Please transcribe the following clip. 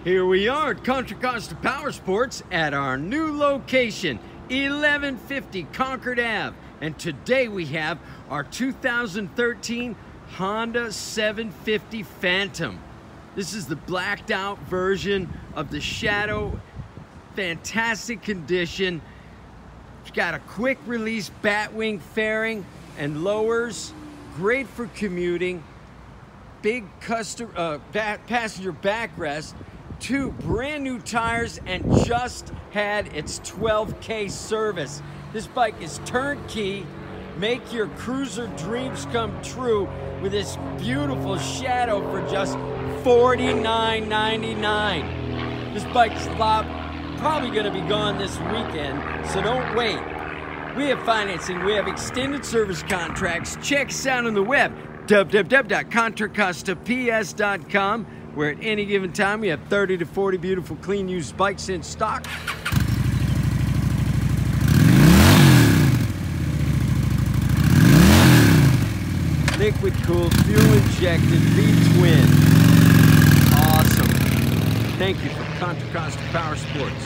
Here we are at Contra Costa Powersports at our new location, 1150 Concord Ave. And today we have our 2013 Honda 750 Phantom. This is the blacked out version of the Shadow. Fantastic condition. It's got a quick release batwing fairing and lowers. Great for commuting. Big passenger backrest. 2 brand new tires and just had its 12K service. This bike is turnkey. Make your cruiser dreams come true with this beautiful Shadow for just $49.99. This bike's probably going to be gone this weekend, so don't wait. We have financing, we have extended service contracts. Check us out on the web, www.contracostaps.com, where at any given time we have 30 to 40 beautiful clean used bikes in stock. Liquid cooled, fuel injected, Vtwin. Awesome. Thank you for Contra Costa Powersports.